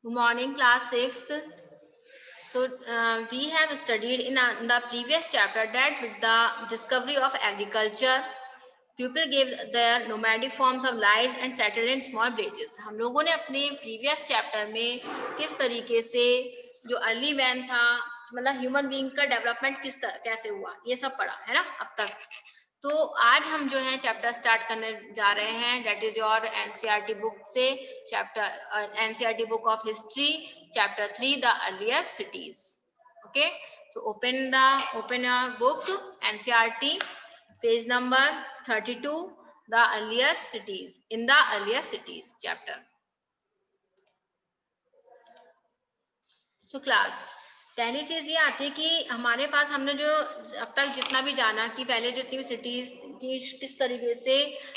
Good morning, class 6th. So, we have studied in the previous chapter that with the discovery of agriculture, people gave their nomadic forms of life and settled in small villages. हम लोगों ने अपने previous chapter में किस तरीके से जो early man था, मतलब ह्यूमन बीइंग का डेवलपमेंट कैसे हुआ, ये सब पढ़ा है ना अब तक। तो आज हम जो है चैप्टर स्टार्ट करने जा रहे हैं, that is your NCERT book से, chapter NCERT book of history, chapter 3 the earliest cities. Okay, so open your book, NCERT, page number 32, the earliest cities, in the earliest cities chapter. So class, पहली चीज ये आती है कि हमारे पास हमने जो अब तक जितना भी जाना कि पहले जितनी भी सिटीज की किस तरीके से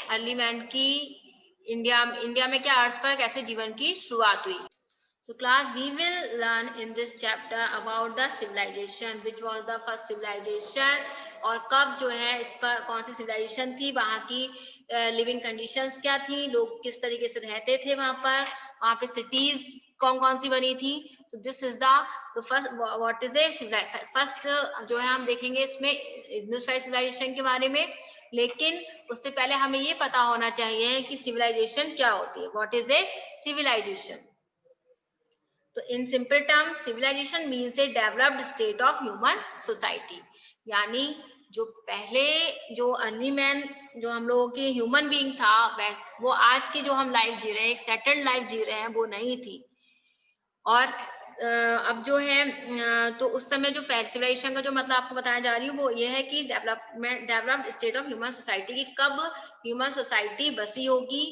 अर्ली मैन की इंडिया में क्या अर्थ पर कैसे जीवन की शुरुआत हुई। So class, we will learn in this chapter about the civilization, which was the first civilization, और कब जो है इस पर कौन सी civilization थी, वहाँ की living conditions क्या थी, लोग किस तरीके से रहते थे वहाँ पे cities कौन कौन सी बनी थी। तो this is the first what is a first जो है हम देखेंगे इसमें Indus Valley civilization के बारे में, लेकिन उससे पहले हमें ये पता होना चाहिए कि civilization क्या होती है, what is a civilization। तो in simple term civilization means a developed state of human society, यानी जो पहले जो अर्ली मैन जो हम लोगों की ह्यूमन बीइंग था वो आज की जो हम लाइफ जी रहे हैं, एक सेटल्ड लाइफ जी रहे हैं, वो नहीं थी। और अब जो है तो उस समय जो सिविलाइजेशन का जो मतलब आपको बताया जा रही हूँ वो ये है कि developed state of human society की कब ह्यूमन सोसाइटी बसी होगी,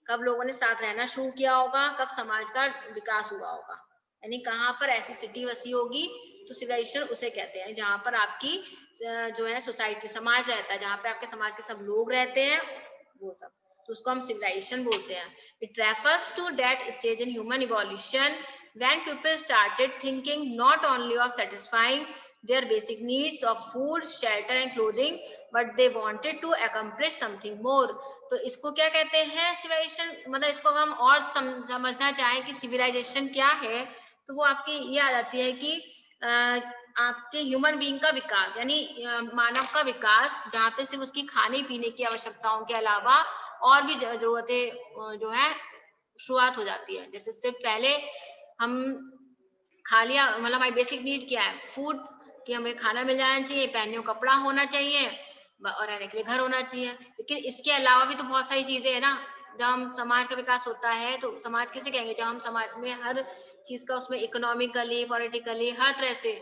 कब लोगों ने साथ रहना शुरू किया होगा, कब समाज का विकास हुआ होगा, यानी कहाँ पर ऐसी सिटी बसी होगी तो सिविलाइजेशन उसे कहते हैं जहां पर आपकी जो है सोसाइटी समाज रहता है, जहाँ पे आपके समाज के सब लोग रहते हैं, वो सब, तो उसको हम सिविलाइजेशन बोलते हैं। It refers to that stage in human evolution when people started thinking not only of satisfying their basic needs of food, shelter and clothing, but they wanted to accomplish something more। तो इसको क्या कहते हैं civilisation, मतलब इसको हम और समझना चाहें कि सिविलाइजेशन क्या है, तो वो आपकी ये आ जाती है कि आपके ह्यूमन बीइंग का विकास, यानी मानव का विकास, जहाँ पे सिर्फ उसकी खाने पीने की आवश्यकताओं के अलावा और भी जरूरतें जो है शुरुआत हो जाती है। जैसे सिर्फ पहले हम खा लिया, मतलब हमारी बेसिक नीड क्या है, फूड, कि हमें खाना मिल जाना चाहिए, पहनने को कपड़ा होना चाहिए और रहने के लिए घर होना चाहिए, लेकिन इसके अलावा भी तो बहुत सारी चीजें है ना। जब हम समाज का विकास होता है तो समाज किसे कहेंगे, जब हम समाज में हर चीज का उसमें इकोनॉमिकली पॉलिटिकली हर तरह से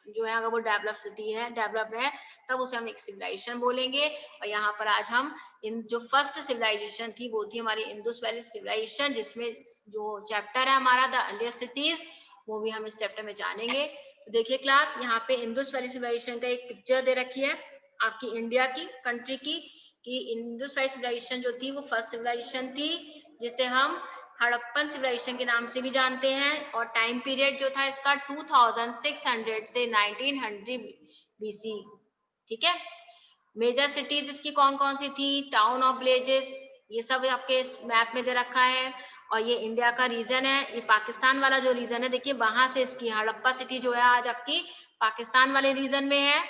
जो है अगर वो डेवलप्ड है तब उसे हम एक सिविलाइजेशन बोलेंगे। और यहाँ पर आज हम इन जो फर्स्ट सिविलाइजेशन थी वो थी हमारी इंडस वैली सिविलाइजेशन, जिसमें जो चैप्टर है हमारा द अर्लिएस्ट सिटीज, वो भी हम इस चैप्टर में जानेंगे। तो देखिए क्लास, यहाँ पे इंडस वैली सिविलाइजेशन का एक पिक्चर दे रखी है आपकी इंडिया की कंट्री की, कि इंडस वैली सिविलाइजेशन जो थी वो फर्स्ट सिविलाइजेशन थी, जिसे हम हड़प्पन सिविलाइजेशन के नाम से भी जानते हैं, और टाइम पीरियड जो था इसका 2600 से 1900 बीसी। ठीक है, मेजर सिटीज इसकी कौन कौन सी थी, टाउन ऑफ विलेजेस, ये सब आपके इस मैप में दे रखा है। और ये इंडिया का रीजन है, ये पाकिस्तान वाला जो रीजन है, देखिए वहां से इसकी हड़प्पा सिटी जो है आज आपकी पाकिस्तान वाले रीजन में है।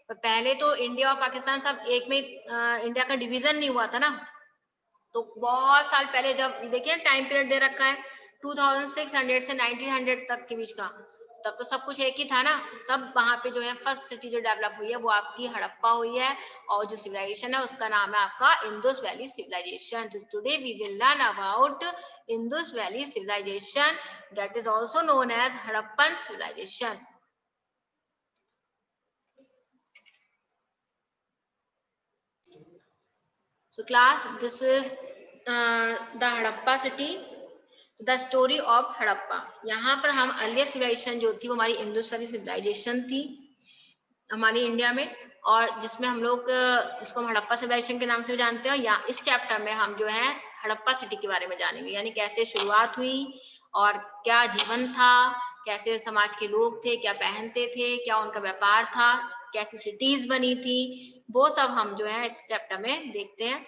तो पहले तो इंडिया और पाकिस्तान सब एक में इंडिया का डिवीजन नहीं हुआ था ना, तो बहुत साल पहले, जब देखिए टाइम पीरियड दे रखा है 2600 से 1900 तक के बीच का, तब तो सब कुछ एक ही था ना। तब वहां पे जो है फर्स्ट सिटी जो डेवलप हुई है वो आपकी हड़प्पा हुई है, और जो सिविलाइजेशन है उसका नाम है आपका Indus valley civilization. Today we will learn about Indus valley civilization, that is also known as Harappan civilization. So class, this is the Harappa city, the story of Harappa. यहाँ पर हम अर्लिएस्ट सिविलाइजेशन जो थी वो हमारी इंडस वैली सिविलाइजेशन थी हमारी India में, और जिसमें हम लोग जिसको हम हड़प्पा सिविलाइजेशन के नाम से भी जानते हैं। या इस चैप्टर में हम जो है हड़प्पा सिटी के बारे में जानेंगे, यानी कैसे शुरुआत हुई और क्या जीवन था, कैसे समाज के लोग थे, क्या पहनते थे, क्या उनका व्यापार था, कैसी सिटीज बनी थी, वो सब हम जो है इस चैप्टर में देखते हैं।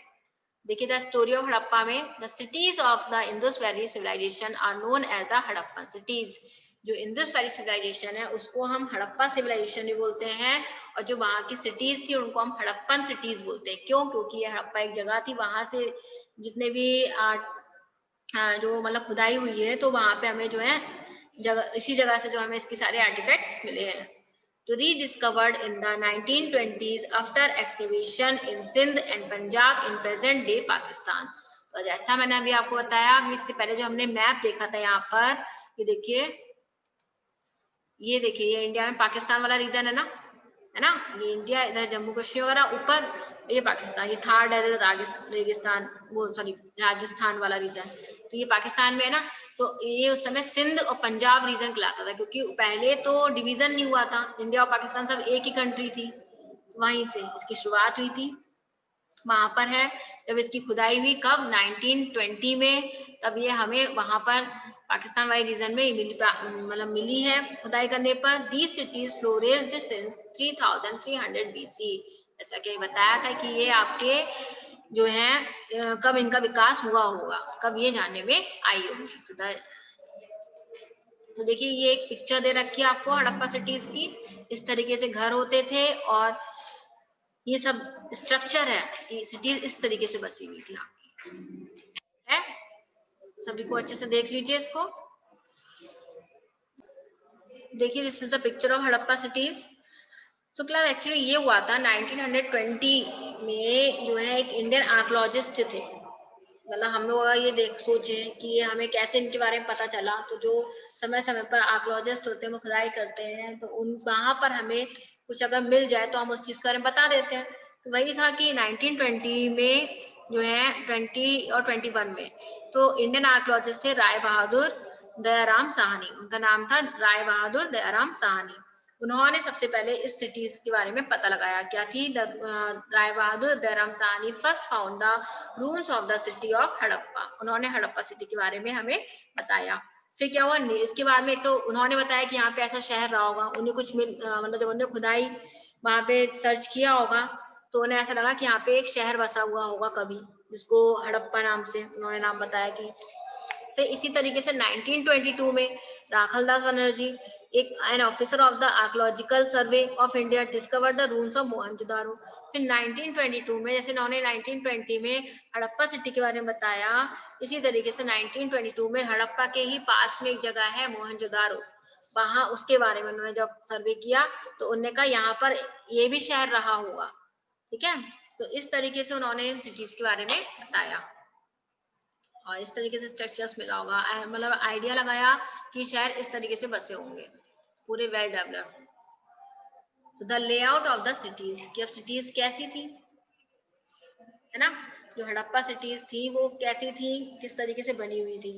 देखिए द स्टोरी ऑफ हड़प्पा में the cities of the Indus valley civilization are known as the Harappan cities. जो इंडस वैली सिविलाइजेशन है उसको हम हड़प्पा सिविलाइजेशन भी बोलते हैं, और जो वहाँ की सिटीज थी उनको हम हड़प्पन सिटीज बोलते हैं। क्यों? क्योंकि ये हड़प्पा एक जगह थी, वहां से जितने भी जो मतलब खुदाई हुई है तो वहां पे हमें जो है जगह, इसी जगह से जो हमें इसके सारे आर्टिफैक्ट्स मिले हैं। तो rediscovered in the 1920s after excavation in Sindh and Punjab in present day Pakistan। तो जैसा मैंने अभी आपको बताया, अभी इससे पहले जो हमने मैप देखा था यहाँ पर, ये देखिए, ये देखिए, ये इंडिया में पाकिस्तान वाला रीजन है ना, ये इंडिया, इधर जम्मू कश्मीर वगैरह ऊपर, ये पाकिस्तान, ये थार डेजर्ट रेगिस्तान, वो सॉरी राजस्थान वाला रीजन, तो ये पाकिस्तान में है ना। तो ये उस समय सिंध और पंजाब रीजन कहलाता था, क्योंकि पहले तो डिवीजन नहीं हुआ था, इंडिया और पाकिस्तान सब एक ही कंट्री थी, वहीं से इसकी शुरुआत हुई थी। वहां पर है, जब इसकी खुदाई हुई कब 1920 में, तब ये हमें वहां पर पाकिस्तान वाले रीजन में मिली, मतलब मिली है खुदाई करने पर। दी सिटीज फ्लोरिश्ड सिंस 3300 BC। जैसा कि बताया था कि ये आपके जो है कब इनका विकास हुआ होगा, कब ये जानने में आई होंगी। तो देखिए ये एक पिक्चर दे रखी है आपको हड़प्पा सिटीज की, इस तरीके से घर होते थे, और ये सब स्ट्रक्चर है कि सिटी इस तरीके से बसी हुई थी आपकी, है। सभी को अच्छे से देख लीजिए इसको। देखिए this is the picture of Harappa cities. तो क्लास एक्चुअली ये हुआ था 1920 में, जो है एक इंडियन आर्कोलॉजिस्ट थे, मतलब हम लोग अगर ये देख सोचे कि ये हमें कैसे इनके बारे में पता चला, तो जो समय समय पर आर्कोलॉजिस्ट होते हैं वो खुदाई करते हैं, तो उन वहां पर हमें कुछ अगर मिल जाए तो हम उस चीज के बारे में बता देते हैं। तो वही था कि 1920 में जो है 20 और 21 में, तो इंडियन आर्कोलॉजिस्ट थे राय बहादुर दयाराम साहनी, उनका नाम था राय बहादुर दयाराम साहनी। उन्होंने सबसे पहले इस सिटीज के बारे में पता लगाया। क्या थी? Rai Bahadur Dayaram Sahni first found the ruins of the city of Harappa. उन्होंने हड़प्पा सिटी के बारे में हमें बताया। फिर क्या हुआ, इसके बाद में तो उन्होंने बताया कि यहाँ पे ऐसा शहर रहा होगा, उन्हें कुछ मतलब जब उन्होंने खुदाई वहां पे सर्च किया होगा, तो उन्हें ऐसा लगा कि यहाँ पे एक शहर बसा हुआ होगा कभी, जिसको हड़प्पा नाम से उन्होंने नाम बताया। कि फिर इसी तरीके से 1922 में राखलदास बनर्जी, एक an officer of the archaeological survey of India, discover the ruins of Mohenjodaro. फिर 1922 में, जैसे उन्होंने 1920 में हड़प्पा सिटी के बारे में बताया, इसी तरीके से 1922 में हड़प्पा के ही पास में एक जगह है मोहनजोदारो, वहां उसके बारे में उन्होंने जब सर्वे किया तो उन्होंने कहा यहाँ पर ये भी शहर रहा होगा। ठीक है, तो इस तरीके से उन्होंने सिटीज के बारे में बताया, और इस तरीके से स्ट्रक्चर्स मिला होगा, मतलब आइडिया लगाया कि शहर इस तरीके से बसे होंगे, पूरे वेल डेवलप्ड। तो the layout of the cities, कि अब सिटीज कैसी थी, है ना, जो हड़प्पा सिटीज थी वो कैसी थी, किस तरीके से बनी हुई थी।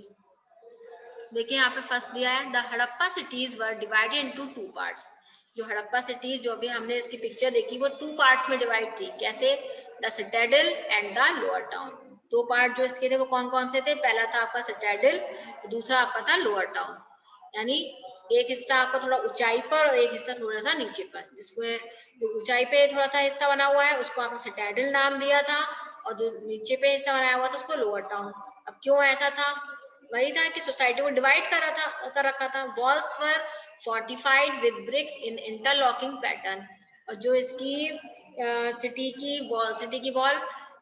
देखिए यहाँ पे फर्स्ट दिया है, the Harappa cities were divided into two parts. जो हड़प्पा सिटीज जो भी हमने इसकी पिक्चर देखी वो टू पार्ट्स में डिवाइड थी। कैसे? The Citadel and the lower town. दो पार्ट जो इसके थे वो कौन कौन से थे? पहला था आपका सिटाडेल, दूसरा आपका था लोअर टाउन। यानी एक हिस्सा आपका थोड़ा ऊंचाई पर और एक हिस्सा थोड़ा सा नीचे पर, जिसको जो ऊंचाई पे थोड़ा सा हिस्सा बना हुआ है उसको आपने सिटाडेल नाम दिया था, और जो नीचे पे हिस्सा बनाया हुआ था उसको लोअर टाउन। अब क्यों ऐसा था? वही था कि सोसाइटी को डिवाइड कर रखा था। Walls were fortified with BRICS in interlocking pattern. और जो इसकी सिटी की वॉल,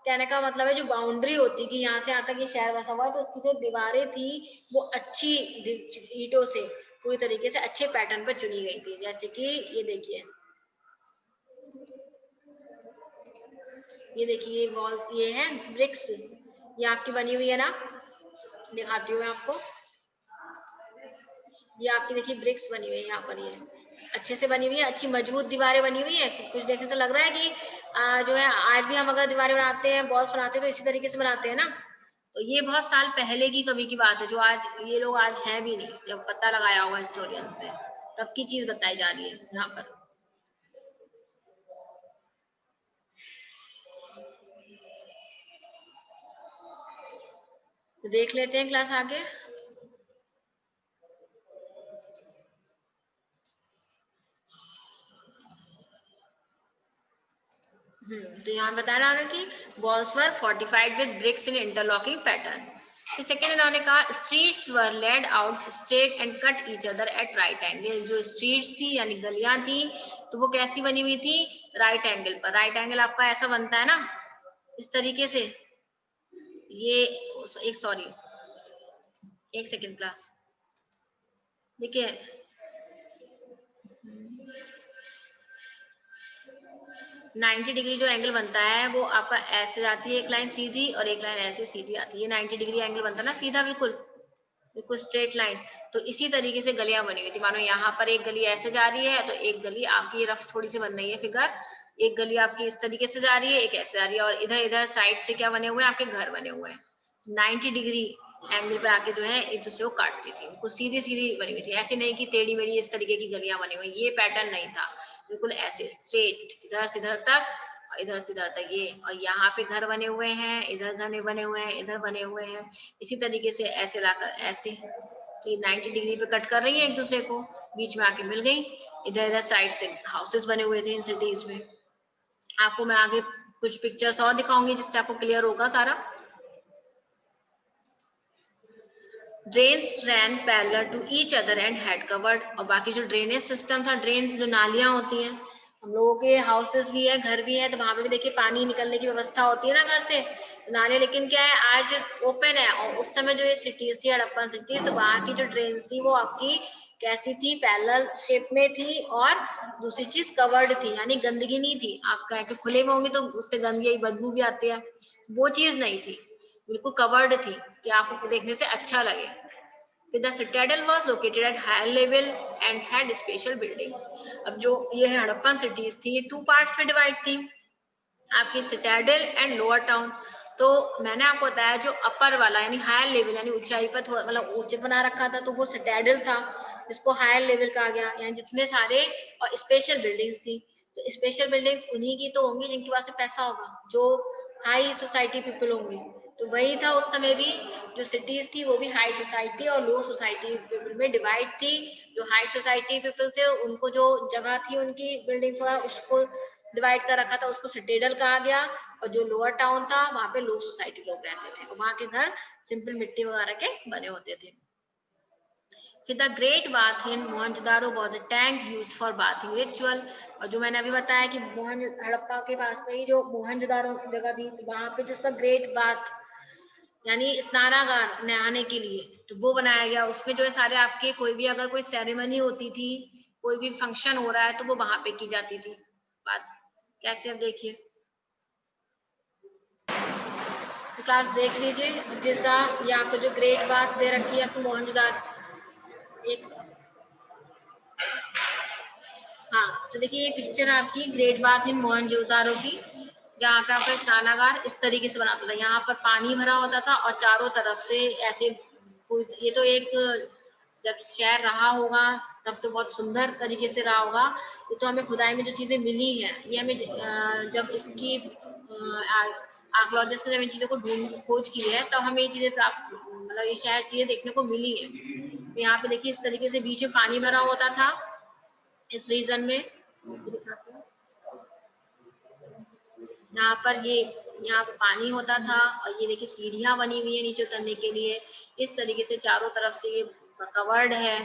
कहने का मतलब है जो बाउंड्री होती कि यहाँ से यहाँ तक ये शहर बसा हुआ है, तो उसकी जो दीवारें थी वो अच्छी ईंटों से पूरी तरीके से अच्छे पैटर्न पर चुनी गई थी। जैसे कि ये देखिए वॉल्स, ये है ब्रिक्स, ये आपकी बनी हुई है ना, दिखाती हूँ मैं आपको। ये आपकी देखिए ब्रिक्स बनी हुई है, यहाँ पर ये अच्छे से बनी हुई है, अच्छी मजबूत दीवारें बनी हुई है। कुछ देखने से लग रहा है कि जो है आज भी हम अगर दीवारें बनाते हैं, वॉल्स बनाते हैं, तो इसी तरीके से बनाते हैं ना। तो ये बहुत साल पहले की कभी की बात है, जो आज ये लोग आज है भी नहीं, जब पता लगाया होगा हिस्टोरियंस ने, तब की चीज बताई जा रही है यहाँ पर। तो देख लेते हैं क्लास आगे। तो यहाँ बता रहा है कि walls were fortified with BRICS in interlocking pattern. फिर सेकेंड इन्होंने कहा streets were laid out straight and cut each other at right angle. जो स्ट्रीट्स थी यानी गलियां थी तो वो कैसी बनी हुई थी, राइट एंगल पर। राइट एंगल आपका ऐसा बनता है ना, इस तरीके से। ये एक सॉरी एक सेकेंड क्लास, देखिए 90 डिग्री जो एंगल बनता है वो आपका ऐसे जाती है एक लाइन सीधी और एक लाइन ऐसे सीधी आती है। 90 डिग्री एंगल बनता है ना सीधा, बिल्कुल बिल्कुल स्ट्रेट लाइन। तो इसी तरीके से गलियां बनी हुई थी। मानो यहाँ पर एक गली ऐसे जा रही है तो एक गली आपकी रफ थोड़ी सी बन रही है फिगर, एक गली आपकी इस तरीके से जा रही है, एक ऐसे जा रही है, और इधर इधर साइड से क्या बने हुए हैं, आपके घर बने हुए हैं। 90 डिग्री एंगल पे आके जो है एक दूसरे को काटती थी, बिल्कुल सीधी सीधी बनी हुई थी। ऐसी नहीं कि टेढ़ी मेढ़ी इस तरीके की गलियां बनी हुई, ये पैटर्न नहीं था, बिल्कुल ऐसे स्ट्रेट इधर से इधर तक, इधर से इधर तक ये। और यहाँ पे घर बने हुए हैं, इधर घर बने हुए हैं, इधर बने हुए हैं, इसी तरीके से ऐसे लाकर ऐसे। तो ये 90 डिग्री पे कट कर रही है एक दूसरे को, बीच में आके मिल गई। इधर इधर साइड से हाउसेस बने हुए थे इन सिटीज में। आपको मैं आगे कुछ पिक्चर्स और दिखाऊंगी जिससे आपको क्लियर होगा सारा। Drains ran parallel to each other and head covered. और बाकी जो ड्रेनेज सिस्टम था, ड्रेन्स जो नालियां होती हैं, हम लोगों के हाउसेस भी है, घर भी है, तो वहां पे भी देखिए पानी निकलने की व्यवस्था होती है ना घर से, नाले। लेकिन क्या है, आज ओपन है, और उस समय जो ये सिटीज थी, हड़प्पा सिटीज, तो वहां की जो ड्रेन थी वो आपकी कैसी थी, पैरेलल शेप में थी, और दूसरी चीज कवर्ड थी, यानी गंदगी नहीं थी। आप कह के खुले में होंगे तो उससे गंदगी बदबू भी आती है, वो चीज नहीं थी, बिल्कुल कवर्ड थी कि आपको देखने से अच्छा लगे। फिर the citadel was located at higher level and had special buildings. अब जो ये हड़प्पन सिटीज थी, ये 2 पार्ट्स में डिवाइड थी, आपकी सिटाडेल एंड लोअर टाउन। तो मैंने आपको बताया जो अपर वाला यानी हायर लेवल यानी ऊंचाई पर थोड़ा मतलब ऊंचे बना रखा था, तो वो सिटाडेल था, जिसको हायर लेवल कहा गया, यानी जिसमें सारे और स्पेशल बिल्डिंग्स थी। तो स्पेशल बिल्डिंग्स उन्हीं की तो होंगी जिनके पास पैसा होगा, जो हाई सोसाइटी पीपल होंगे। तो वही था उस समय भी, जो सिटीज थी वो भी हाई सोसाइटी और लो सोसाइटी पीपल में डिवाइड थी। जो हाई सोसाइटी पीपल थे उनको जो जगह थी उनकी बिल्डिंग्स वगैरह उसको डिवाइड कर रखा था, उसको सिटेडल कहा गया। और जो लोअर टाउन था वहां पे लो सोसाइटी लोग रहते थे, और वहां के घर सिंपल मिट्टी वगैरह के बने होते थे। फिर the great bath in Mohenjodaro was a tank used for bathing ritual. और जो मैंने अभी बताया कि मोहन हड़प्पा के पास में ही जो मोहनजोदारो जगह थी, तो वहां पे जो उसका ग्रेट बाथ यानी स्नानागार नहाने के लिए, तो वो बनाया गया। उसमें जो है सारे आपके कोई भी अगर कोई सेरेमनी होती थी, कोई भी फंक्शन हो रहा है, तो वो वहां पे की जाती थी। बात कैसे, अब देखिए तो क्लास देख लीजिए, जिसका ये आपको जो ग्रेट बात दे रखी है आपको मोहनजोदार एक। हाँ, तो देखिए ये पिक्चर आपकी ग्रेट बाथ इन मोहनजोदारो की, जहाँ पे आपका स्नानागार इस तरीके से बनाता था। यहाँ पर पानी भरा होता था और चारों तरफ से ऐसे ये तो एक जब शहर रहा होगा तब तो बहुत सुंदर तरीके से रहा होगा। ये तो हमें खुदाई में जो चीजें मिली है, ये हमें जब इसकी आर्कोलॉजिस्ट ने जब इन चीजों को ढूंढ खोज की है, तब हमें ये चीजें प्राप्त मतलब ये शहर चीजें देखने को मिली है। तो यहाँ पे देखिए इस तरीके से बीच में पानी भरा होता था इस रीजन में। यहाँ पर ये यहाँ पे पानी होता था, और ये देखिए सीढ़ियां बनी हुई है नीचे उतरने के लिए। इस तरीके से चारों तरफ से ये कवर्ड है।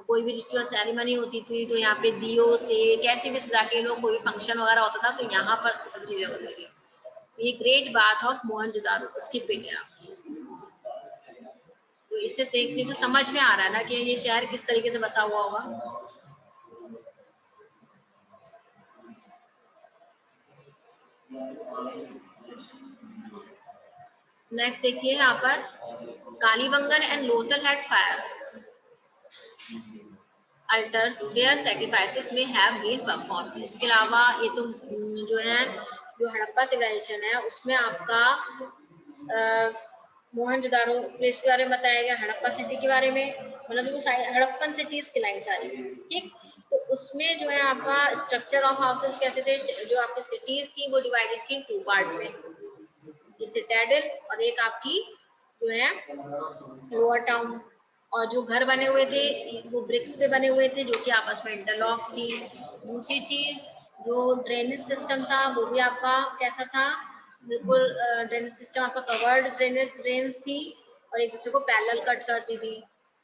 कोई भी रिचुअल सेरेमनी होती थी तो यहाँ पे दियो से कैसे भी सजा के लोग, कोई भी फंक्शन वगैरह होता था तो यहाँ पर सब चीजें होती थी। ये ग्रेट बाथ ऑफ मोहनजोदारो उसकी पिक है आपकी। तो इससे देखने से समझ में आ रहा है ना कि ये शहर किस तरीके से बसा हुआ होगा। नेक्स्ट देखिए यहाँ पर Kalibangan and Lothal had fire altars where sacrifices may have been performed। इसके अलावा ये तो जो है जो हड़प्पा सिविलाइजेशन है उसमें आपका मोहनजोदारो प्लेस के बारे में बताया गया, हड़प्पा सिटी के बारे में, मतलब वो हड़प्पन सिटीज कहलाई सारी, ठीक। तो उसमें जो है आपका स्ट्रक्चर ऑफ हाउसेस कैसे थे, जो आपकी सिटीज थी वो डिवाइडेड थी 2 पार्ट में, एक सिटाडेल और एक आपकी जो है लोअर टाउन। और जो घर बने हुए थे वो ब्रिक्स से बने हुए थे, जो कि आपस में इंटरलॉक थी। दूसरी चीज जो ड्रेनेज सिस्टम था वो भी आपका कैसा था, बिल्कुल ड्रेनेज सिस्टम आपका कवर्ड ड्रेन्स थी और एक दूसरे को पैरेलल कट करती थी।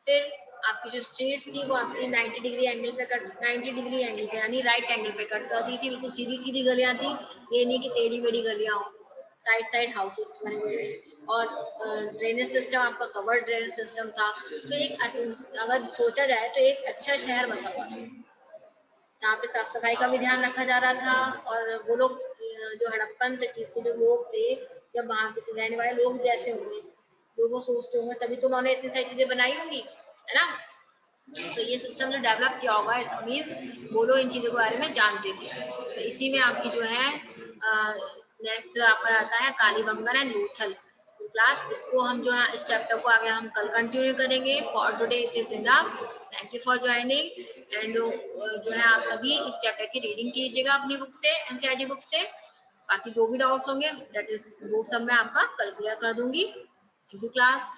फिर आपकी जो स्ट्रीट थी वो आपकी 90 डिग्री एंगल पे कट 90 डिग्री एंगल पे यानी राइट एंगल पे कट करती थी, बिल्कुल सीधी सीधी गलियां थी, ये नहीं कि टेढ़ी मेढ़ी गलियां हो। साइड साइड हाउसेस बने हुए थे और ड्रेनेज सिस्टम आपका कवर्ड ड्रेनेज सिस्टम था। तो एक अगर सोचा जाए तो एक अच्छा शहर बसा हुआ था जहाँ पे साफ सफाई का भी ध्यान रखा जा रहा था। और वो लोग जो हड़प्पन सिटीज के जो लोग थे या वहाँ के रहने वाले लोग जैसे होंगे, लोगों सोचते होंगे, तभी तो उन्होंने इतनी सारी चीजें बनाई होंगी, है ना। तो ये सिस्टम जो डेवलप किया होगा इट मीन्स वो लोग इन चीजों के बारे में जानते थे। तो इसी में आपकी जो है नेक्स्ट आपका आता है कालीबंगन एंड लोथल क्लास। इसको हम जो है इस चैप्टर को आगे हम कल कंटिन्यू करेंगे। For today it is enough. Thank you for joining and जो है आप सभी इस चैप्टर की रीडिंग कीजिएगा अपनी बुक से, एनसीईआरटी बुक से। बाकी जो भी डाउट्स होंगे दैट इज वो सब मैं आपका कल क्लियर कर दूंगी। Thank you class.